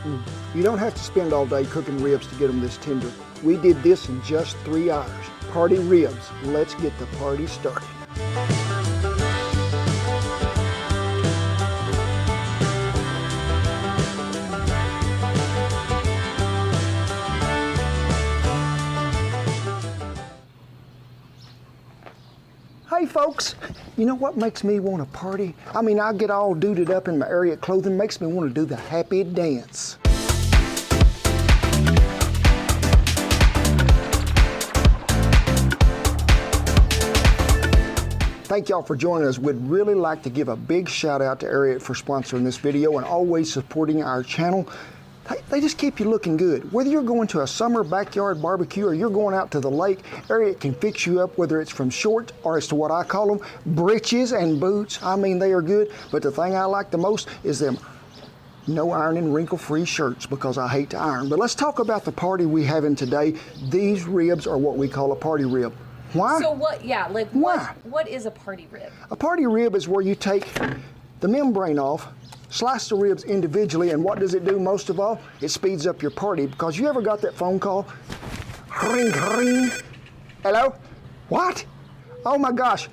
You don't have to spend all day cooking ribs to get them this tender. We did this in just 3 hours. Party ribs. Let's get the party started. Hey folks, you know what makes me want to party? I mean, I get all duded up in my ARIAT clothing, makes me want to do the happy dance. Thank y'all for joining us. We'd really like to give a big shout out to ARIAT for sponsoring this video and always supporting our channel. They just keep you looking good. Whether you're going to a summer backyard barbecue or you're going out to the lake, ARIAT can fix you up, whether it's from short or as to what I call them, breeches and boots. I mean, they are good, but the thing I like the most is them no ironing, wrinkle-free shirts, because I hate to iron. But let's talk about the party we having today. These ribs are what we call a party rib. Why? So what, yeah, like what is a party rib? A party rib is where you take the membrane off, slice the ribs individually, and what does it do most of all? It speeds up your party, because you ever got that phone call? Ring, ring. Hello? What? Oh my gosh,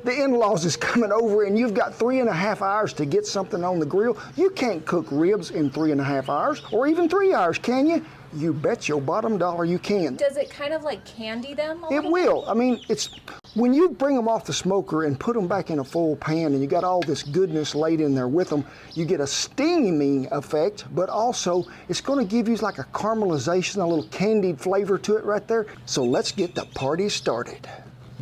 the in-laws is coming over and you've got 3.5 hours to get something on the grill. You can't cook ribs in 3.5 hours, or even 3 hours, can you? You bet your bottom dollar you can. Does it kind of like candy them a It will. I mean, it's when you bring them off the smoker and put them back in a full pan and you got all this goodness laid in there with them, you get a steaming effect, but also it's going to give you like a caramelization, a little candied flavor to it right there. So let's get the party started.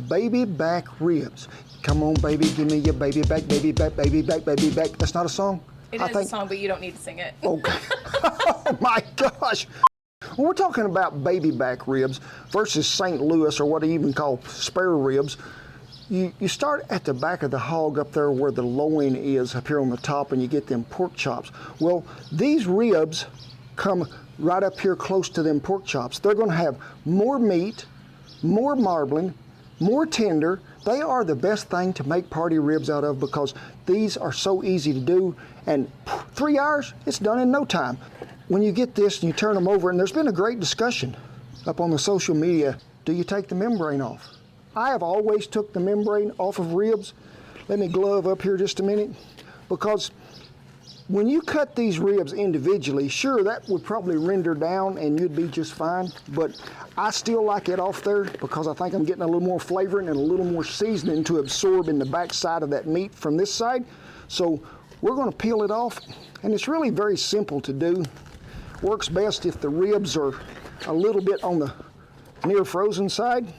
Baby back ribs. Come on, baby, give me your baby back, baby back, baby back, baby back. That's not a song? It is a song, but you don't need to sing it. Okay. Oh my gosh. When we're talking about baby back ribs versus St. Louis, or what I even call spare ribs, you start at the back of the hog up there where the loin is up here on the top, and you get them pork chops. Well, these ribs come right up here close to them pork chops. They're going to have more meat, more marbling, more tender. They are the best thing to make party ribs out of, because these are so easy to do, and 3 hours, it's done in no time. When you get this and you turn them over, and there's been a great discussion up on the social media, do you take the membrane off? I have always took the membrane off of ribs. Let me glove up here just a minute, because when you cut these ribs individually, sure, that would probably render down and you'd be just fine, but I still like it off there because I think I'm getting a little more flavoring and a little more seasoning to absorb in the back side of that meat from this side. So we're going to peel it off, and it's really very simple to do. Works best if the ribs are a little bit on the near frozen side,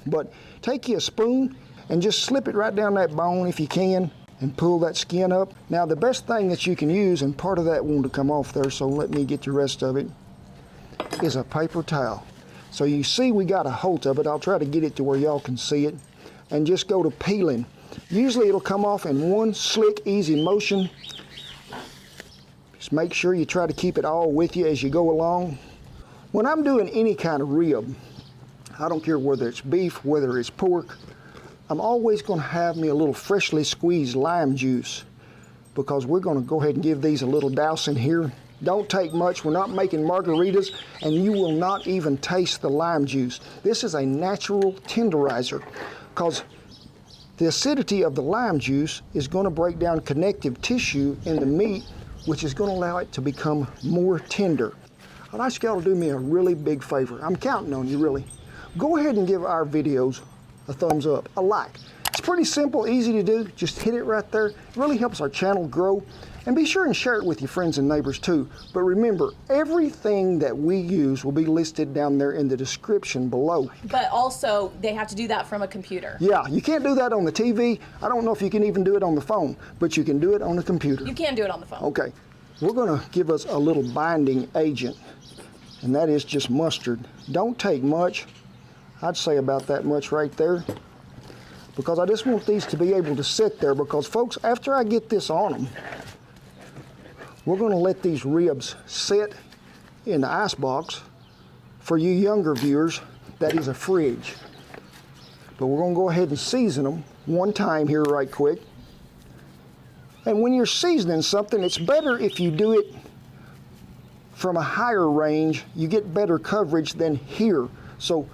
but take you a spoon and just slip it right down that bone if you can and pull that skin up. Now the best thing that you can use, and part of that wanted to come off there, so let me get the rest of it, is a paper towel. So you see we got a hold of it. I'll try to get it to where y'all can see it, and just go to peeling. Usually it'll come off in one slick, easy motion. Just make sure you try to keep it all with you as you go along. When I'm doing any kind of rib, I don't care whether it's beef, whether it's pork, I'm always going to have me a little freshly squeezed lime juice, because we're going to go ahead and give these a little dousing here. Don't take much. We're not making margaritas, and you will not even taste the lime juice. This is a natural tenderizer, because the acidity of the lime juice is going to break down connective tissue in the meat, which is going to allow it to become more tender. I'd ask y'all to do me a really big favor. I'm counting on you, really. Go ahead and give our videos a thumbs up, a like. It's pretty simple, easy to do. Just hit it right there. It really helps our channel grow. And be sure and share it with your friends and neighbors too. But remember, everything that we use will be listed down there in the description below. But also, they have to do that from a computer. Yeah, you can't do that on the TV. I don't know if you can even do it on the phone, but you can do it on the computer. You can do it on the phone. Okay, we're gonna give us a little binding agent, and that is just mustard. Don't take much. I'd say about that much right there, because I just want these to be able to sit there, because folks, after I get this on them, we're going to let these ribs sit in the ice box. For you younger viewers, that is a fridge. But we're going to go ahead and season them one time here right quick. And when you're seasoning something, it's better if you do it from a higher range, you get better coverage than here. So,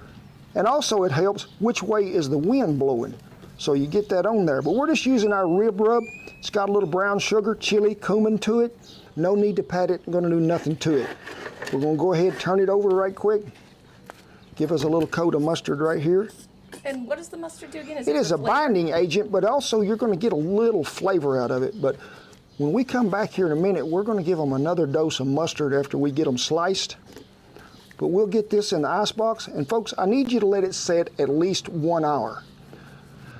and also it helps which way is the wind blowing. So you get that on there. But we're just using our rib rub. It's got a little brown sugar, chili, cumin to it. No need to pat it, I'm gonna do nothing to it. We're gonna go ahead and turn it over right quick. Give us a little coat of mustard right here. And what does the mustard do again? It is a binding agent, but also you're gonna get a little flavor out of it. But when we come back here in a minute, we're gonna give them another dose of mustard after we get them sliced. But we'll get this in the icebox. And folks, I need you to let it set at least 1 hour.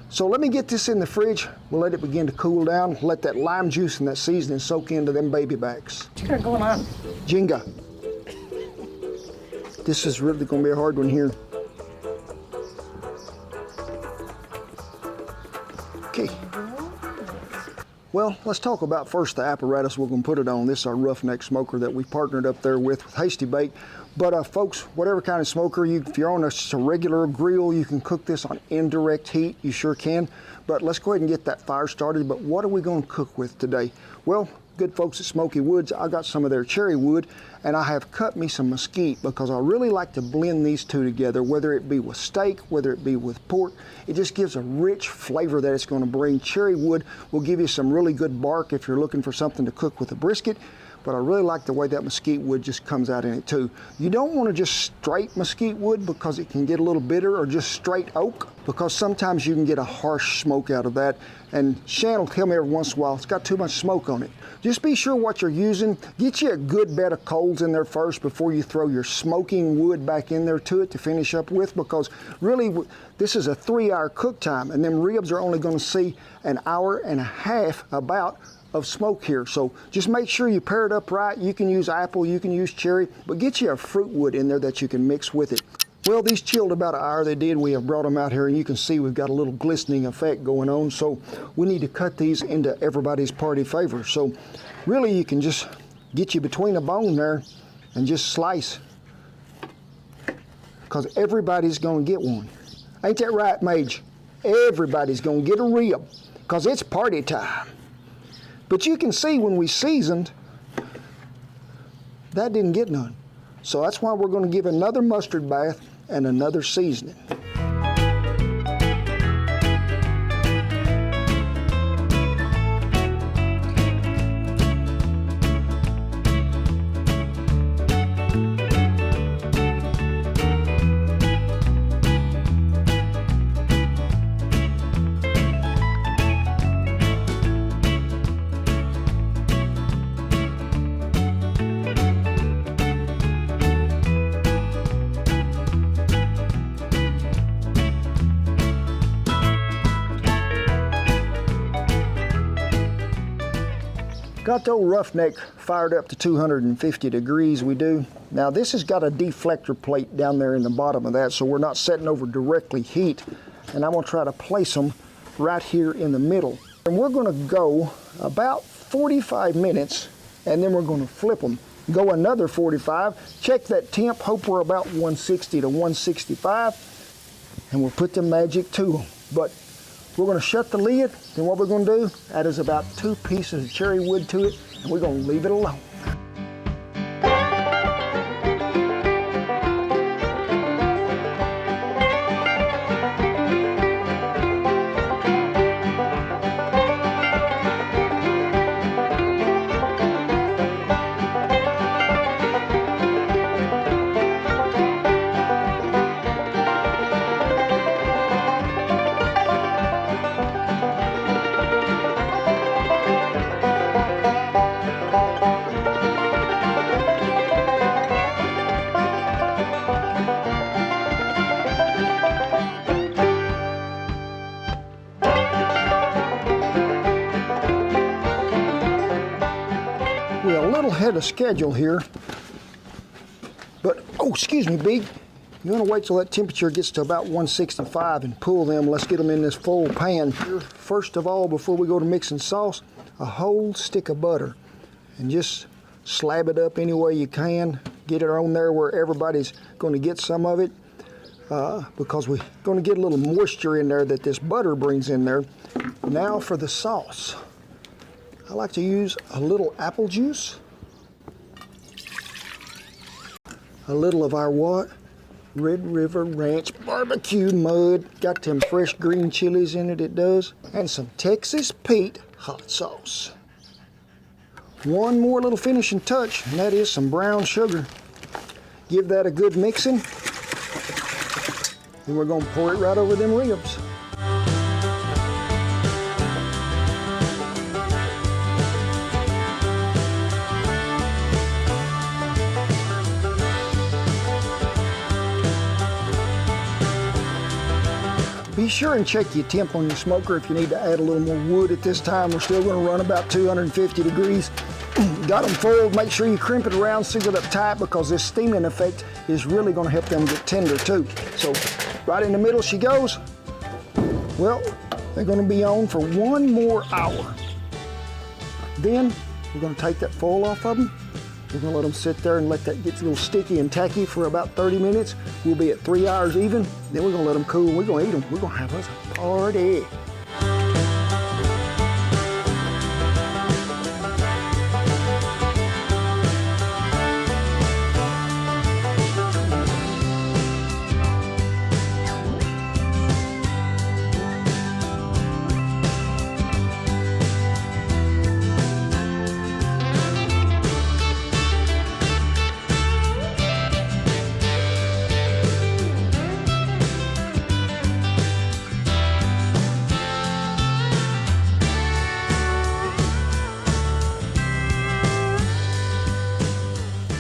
So let me get this in the fridge. We'll let it begin to cool down. Let that lime juice and that seasoning soak into them baby backs. What you got going on? Jenga. This is really gonna be a hard one here. Okay. Well, let's talk about first the apparatus we're going to put it on. This is our roughneck smoker that we partnered up there with Hasty Bake. But folks, whatever kind of smoker, if you're on a regular grill, you can cook this on indirect heat. You sure can. But let's go ahead and get that fire started. But what are we going to cook with today? Well, good folks at Smokey Woods, I got some of their cherry wood, and I have cut me some mesquite because I really like to blend these two together, whether it be with steak, whether it be with pork. It just gives a rich flavor that it's going to bring. Cherry wood will give you some really good bark if you're looking for something to cook with a brisket, but I really like the way that mesquite wood just comes out in it too. You don't want to just straight mesquite wood because it can get a little bitter, or just straight oak, because sometimes you can get a harsh smoke out of that. And Shan will tell me every once in a while, it's got too much smoke on it. Just be sure what you're using. Get you a good bed of coals in there first before you throw your smoking wood back in there to it to finish up with, because really this is a 3-hour cook time, and them ribs are only going to see an hour and a half about of smoke here. So just make sure you pair it up right. You can use apple, you can use cherry, but get you a fruit wood in there that you can mix with it. Well, these chilled about an hour. They did. We have brought them out here, and you can see we've got a little glistening effect going on. So we need to cut these into everybody's party favor. So really you can just get you between the bone there and just slice, because everybody's going to get one. Ain't that right, Mage? Everybody's going to get a rib because it's party time. But you can see when we seasoned, that didn't get none. So that's why we're going to give another mustard bath and another seasoning. Got the old roughneck fired up to 250 degrees, we do. Now this has got a deflector plate down there in the bottom of that, so we're not setting over directly heat. And I'm gonna try to place them right here in the middle. And we're gonna go about 45 minutes, and then we're gonna flip them. Go another 45, check that temp, hope we're about 160 to 165, and we'll put the magic to them. But we're going to shut the lid, then what we're going to do, add is about 2 pieces of cherry wood to it, and we're going to leave it alone. We're a little ahead of schedule here, but, oh, excuse me, Big. You want to wait till that temperature gets to about 165 and pull them. Let's get them in this full pan. First of all, before we go to mixing sauce, a whole stick of butter, and just slab it up any way you can. Get it on there where everybody's going to get some of it, because we're going to get a little moisture in there that this butter brings in there. Now for the sauce. I like to use a little apple juice. a little of our what? Red River Ranch barbecue mud. Got them fresh green chilies in it does. And some Texas Pete hot sauce. One more little finishing touch, and that is some brown sugar. Give that a good mixing. And we're gonna pour it right over them ribs. Be sure and check your temp on your smoker if you need to add a little more wood at this time. We're still going to run about 250 degrees. Got them full. Make sure you crimp it around, seal it up tight, because this steaming effect is really going to help them get tender too. So right in the middle she goes. Well, they're going to be on for one more hour. Then we're going to take that foil off of them. We're going to let them sit there and let that get a little sticky and tacky for about 30 minutes. We'll be at 3 hours even. Then we're going to let them cool. We're going to eat them. We're going to have us a party.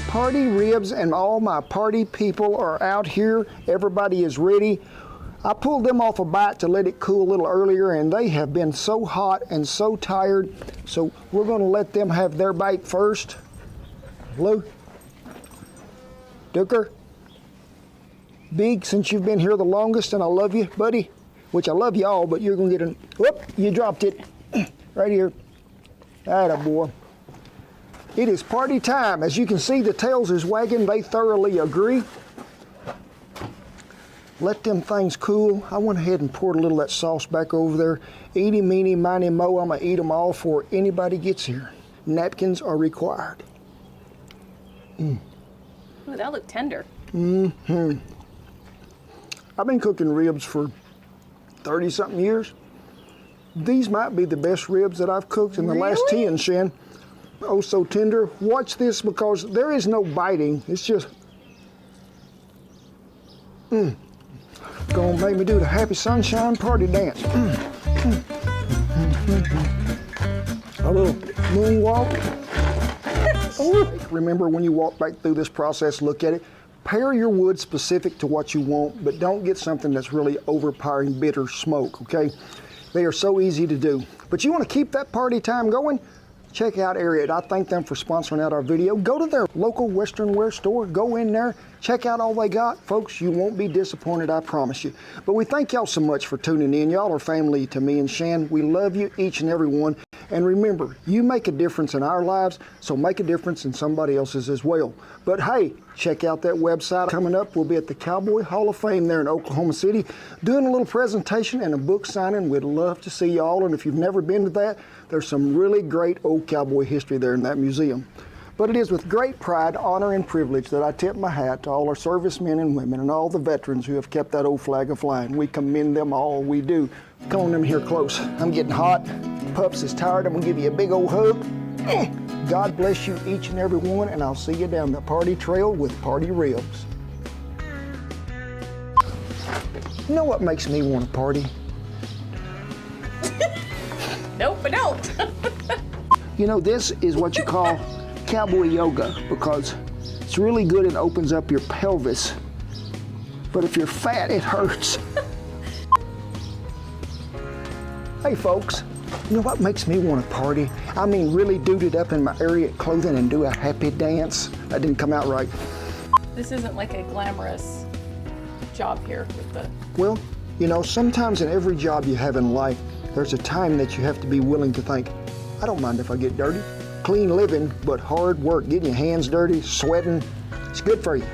Party ribs and all my party people are out here. Everybody is ready. I pulled them off a bite to let it cool a little earlier, and they have been so hot and so tired. So we're going to let them have their bite first. Lou, Dooker, Big, since you've been here the longest, and I love you, buddy, which I love you all, but you're going to get an, whoop, you dropped it right here. Atta boy. It is party time. As you can see, the tails is wagging. They thoroughly agree. Let them things cool. I went ahead and poured a little of that sauce back over there. Eeny, meeny, miny, mo. I'm gonna eat them all before anybody gets here. Napkins are required. Oh, that looked tender. Mm-hmm. I've been cooking ribs for 30-something years. These might be the best ribs that I've cooked in the last 10, Shan. Oh, so tender. Watch this, because there is no biting. It's just, gonna make me do the happy sunshine party dance. A little moonwalk. Oh. Remember, when you walk back through this process, look at it. Pair your wood specific to what you want, but don't get something that's really overpowering bitter smoke, okay? They are so easy to do. But you want to keep that party time going? Check out ARIAT. I thank them for sponsoring out our video. Go to their local Western wear store. Go in there. Check out all they got. Folks, you won't be disappointed, I promise you. But we thank y'all so much for tuning in. Y'all are family to me and Shan. We love you, each and every one. And remember, you make a difference in our lives, so make a difference in somebody else's as well. But hey, check out that website. Coming up, we'll be at the Cowboy Hall of Fame there in Oklahoma City, doing a little presentation and a book signing. We'd love to see y'all, and if you've never been to that, there's some really great old cowboy history there in that museum. But it is with great pride, honor, and privilege that I tip my hat to all our servicemen and women and all the veterans who have kept that old flag flying. We commend them all, we do. Come on in here close. I'm getting hot. Pups is tired. I'm gonna give you a big old hug. God bless you, each and every one, and I'll see you down the party trail with party ribs. You know what makes me want to party? Nope, I don't. You know, this is what you call cowboy yoga, because it's really good and opens up your pelvis. But if you're fat, it hurts. Hey folks, you know what makes me want to party? I mean, really dude it up in my ARIAT clothing and do a happy dance. That didn't come out right. This isn't like a glamorous job here with the... Well, you know, sometimes in every job you have in life, there's a time that you have to be willing to think, I don't mind if I get dirty. Clean living, but hard work, getting your hands dirty, sweating, it's good for you.